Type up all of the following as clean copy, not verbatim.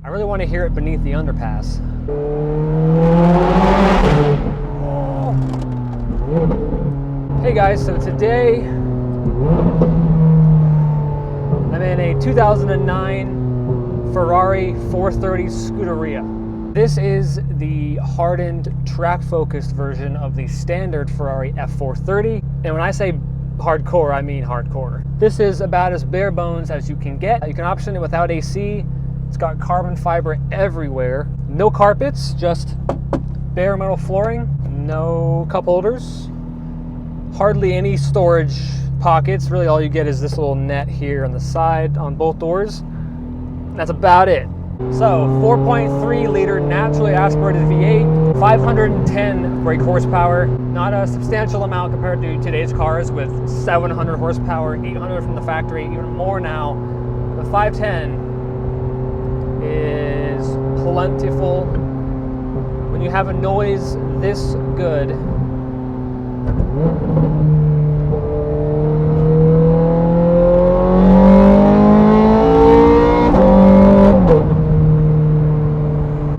I really want to hear it beneath the underpass. Hey guys, so today I'm in a 2009 Ferrari 430 Scuderia. This is the hardened, track-focused version of the standard Ferrari F430. And when I say hardcore, I mean hardcore. This is about as bare bones as you can get. You can option it without AC. It's got carbon fiber everywhere. No carpets, just bare metal flooring. No cup holders. Hardly any storage pockets. Really all you get is this little net here on the side on both doors. That's about it. So 4.3 liter naturally aspirated V8, 510 brake horsepower. Not a substantial amount compared to today's cars with 700 horsepower, 800 from the factory, even more now. The 510 is plentiful. When you have a noise this good,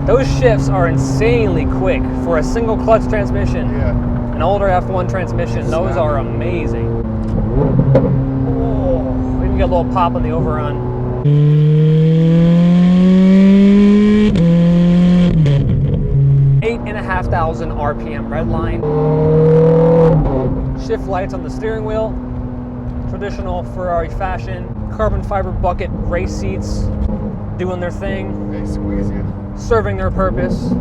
those shifts are insanely quick for a single clutch transmission. Yeah. An older F1 transmission, those are amazing. Oh, we can get a little pop on the overrun. 8,500 RPM redline. Shift lights on the steering wheel. Traditional Ferrari fashion. Carbon fiber bucket race seats doing their thing. They squeeze you. Serving their purpose. I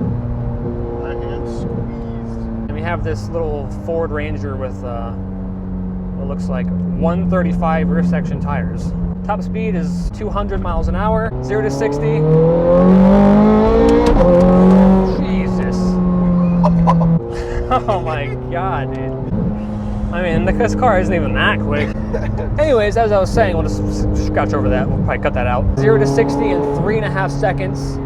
am squeezed. And we have this little Ford Ranger with what looks like 135 rear section tires. Top speed is 200 miles an hour. 0 to 60. Jesus. Oh my God, dude. I mean, this car isn't even that quick. Anyways, as I was saying, we'll just scratch over that. We'll probably cut that out. 0 to 60 in 3.5 seconds.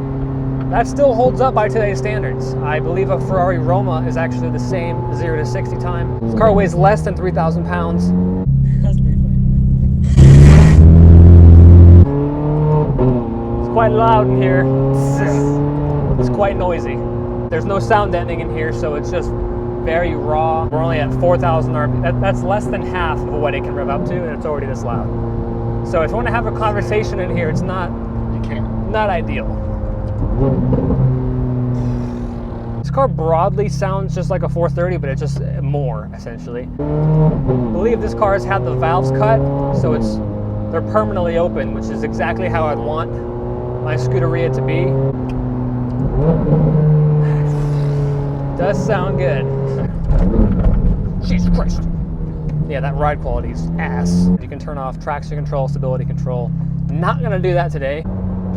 That still holds up by today's standards. I believe a Ferrari Roma is actually the same 0 to 60 time. This car weighs less than 3,000 pounds. That's pretty funny. It's quite loud in here. It's quite noisy. There's no sound deadening in here, so it's just very raw. We're only at 4,000 RPM. That's less than half of what it can rev up to, and it's already this loud. So if you want to have a conversation in here, it's not ideal. This car broadly sounds just like a 430, but it's just more, essentially. I believe this car has had the valves cut, so they're permanently open, which is exactly how I'd want my Scuderia to be. Does sound good. Jesus Christ. Yeah, that ride quality is ass. You can turn off traction control, stability control. Not gonna do that today.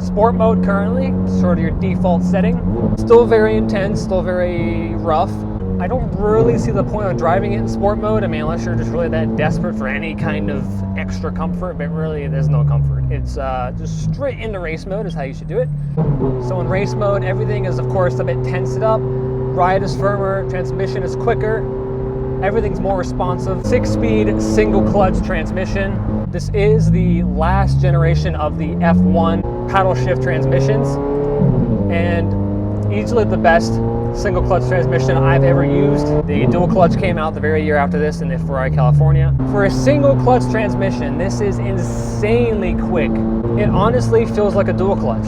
Sport mode currently, sort of your default setting. Still very intense, still very rough. I don't really see the point of driving it in sport mode. I mean, unless you're just really that desperate for any kind of extra comfort, but really there's no comfort. It's just straight into race mode is how you should do it. So in race mode, everything is of course a bit tensed up. Ride is firmer, transmission is quicker. Everything's more responsive. 6-speed, single clutch transmission. This is the last generation of the F1 paddle shift transmissions, and easily the best single clutch transmission I've ever used. The dual clutch came out the very year after this in the Ferrari California. For a single clutch transmission, this is insanely quick. It honestly feels like a dual clutch.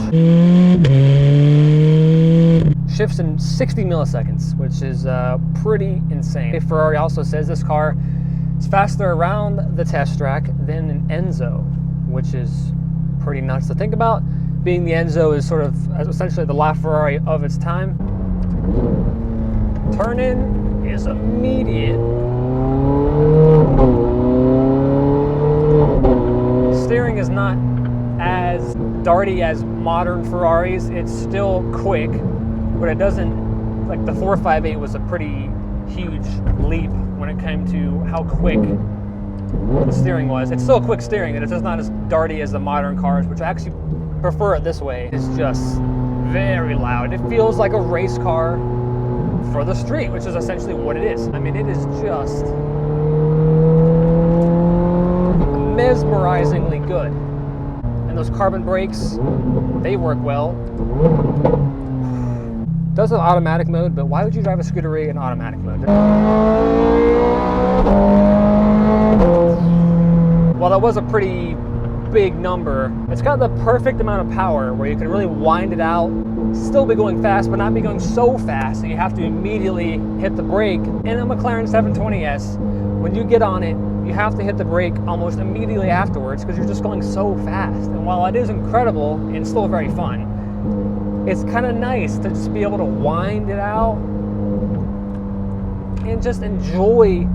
Shifts in 60 milliseconds, which is pretty insane. Ferrari also says this car is faster around the test track than an Enzo, which is pretty nuts to think about, being the Enzo is sort of essentially the LaFerrari of its time. Turn in is immediate. Steering is not as darty as modern Ferraris. It's still quick, but it doesn't, like the 458 was a pretty huge leap when it came to how quick the steering was. It's still quick steering, and it's just not as darty as the modern cars, which I actually prefer it this way. It's just very loud. It feels like a race car for the street, which is essentially what it is. I mean, it is just mesmerizingly good. And And those carbon brakes, they work well. It does have automatic mode, but why would you drive a Scuderia in automatic mode? Well, that was a pretty big number. It's got the perfect amount of power where you can really wind it out, still be going fast, but not be going so fast that you have to immediately hit the brake. In a McLaren 720S, when you get on it, you have to hit the brake almost immediately afterwards because you're just going so fast. And while it is incredible and still very fun, it's kind of nice to just be able to wind it out and just enjoy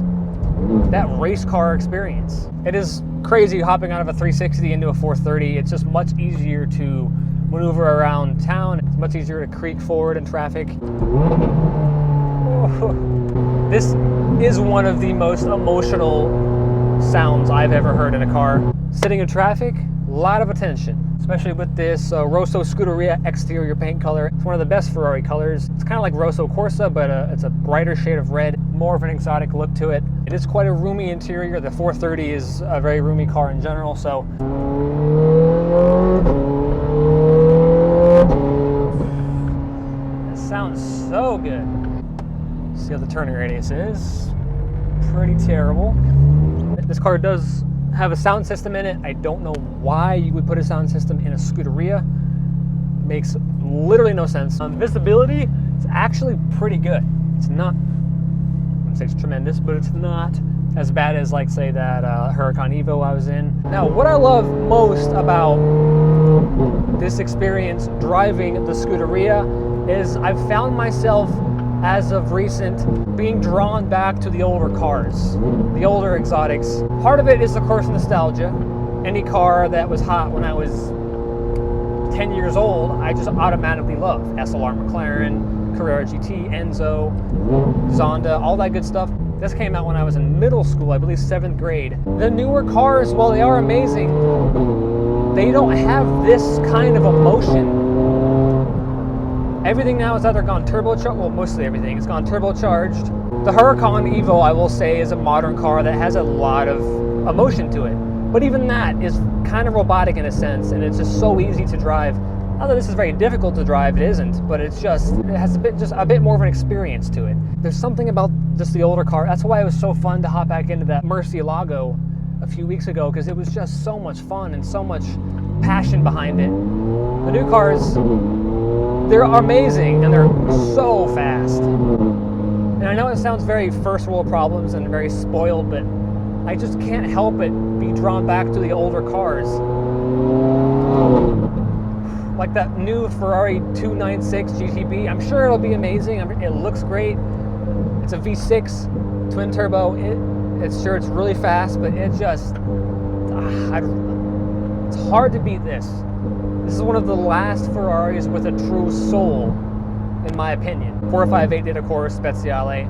that race car experience. It is crazy hopping out of a 360 into a 430. It's just much easier to maneuver around town. It's much easier to creak forward in traffic. Oh, this is one of the most emotional sounds I've ever heard in a car. Sitting in traffic, a lot of attention, especially with this Rosso Scuderia exterior paint color. It's one of the best Ferrari colors. It's kind of like Rosso Corsa, but it's a brighter shade of red, more of an exotic look to it. It is quite a roomy interior. The 430 is a very roomy car in general, so it sounds so good. See how the turning radius is. Pretty terrible. This car does have a sound system in it. I don't know why you would put a sound system in a Scuderia. Makes literally no sense. Visibility is actually pretty good. It's not, I wouldn't say it's tremendous, but it's not as bad as, like, say, that Huracan Evo I was in. Now, what I love most about this experience driving the Scuderia is I've found myself, as of recent, being drawn back to the older cars, the older exotics. Part of it is, of course, nostalgia. Any car that was hot when I was 10 years old, I just automatically love. SLR McLaren, Carrera GT, Enzo, Zonda, all that good stuff. This came out when I was in middle school, I believe 7th grade. The newer cars, while they are amazing, they don't have this kind of emotion. Everything now is either gone turbocharged, well, mostly everything has gone turbocharged. The Huracan Evo, I will say, is a modern car that has a lot of emotion to it. But even that is kind of robotic in a sense, and it's just so easy to drive. Not that this is very difficult to drive, it isn't, but it's just, it has just a bit more of an experience to it. There's something about just the older car. That's why it was so fun to hop back into that Murcielago a few weeks ago, because it was just so much fun and so much passion behind it. The new cars, they're amazing and they're so fast. And I know it sounds very first world problems and very spoiled, but I just can't help but be drawn back to the older cars. Like that new Ferrari 296 GTB, I'm sure it'll be amazing. It looks great. It's a V6 twin turbo. It's sure it's really fast, but it just, it's hard to beat this. This is one of the last Ferraris with a true soul, in my opinion. 458 did, of course, Speziale.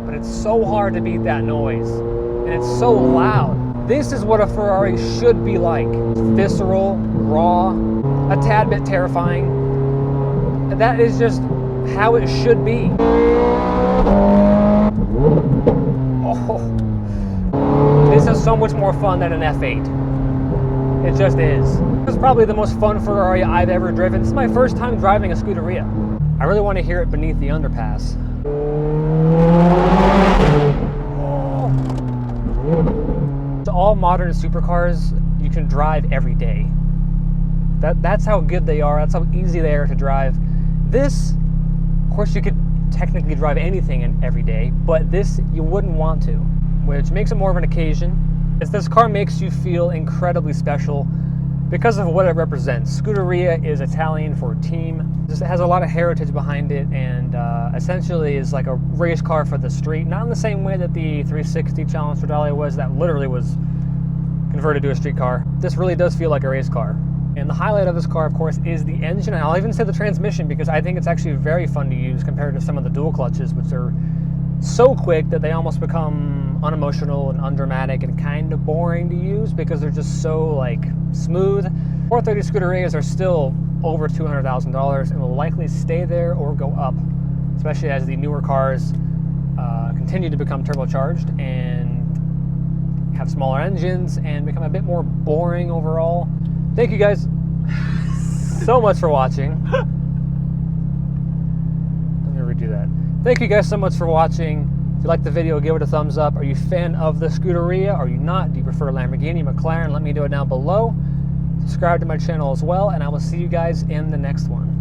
But it's so hard to beat that noise. And it's so loud. This is what a Ferrari should be like. Visceral, raw, a tad bit terrifying. And that is just how it should be. Oh, this is so much more fun than an F8. It just is. This is probably the most fun Ferrari I've ever driven. This is my first time driving a Scuderia. I really want to hear it beneath the underpass. To all modern supercars, you can drive every day. That's how good they are. That's how easy they are to drive. This, of course, you could technically drive anything in every day, but this you wouldn't want to, which makes it more of an occasion. This car makes you feel incredibly special because of what it represents. Scuderia is Italian for team. It has a lot of heritage behind it, and essentially is like a race car for the street. Not in the same way that the 360 Challenge Stradale was, that literally was converted to a street car. This really does feel like a race car. And the highlight of this car, of course, is the engine, and I'll even say the transmission, because I think it's actually very fun to use compared to some of the dual clutches, which are so quick that they almost become unemotional and undramatic and kind of boring to use because they're just so, like, smooth. 430 Scuderias are still over $200,000 and will likely stay there or go up, especially as the newer cars continue to become turbocharged and have smaller engines, and become a bit more boring overall. Thank you guys so much for watching. Let me redo that. Thank you guys so much for watching. If you liked the video, give it a thumbs up. Are you a fan of the Scuderia? Are you not? Do you prefer Lamborghini, McLaren? Let me know it down below. Subscribe to my channel as well, and I will see you guys in the next one.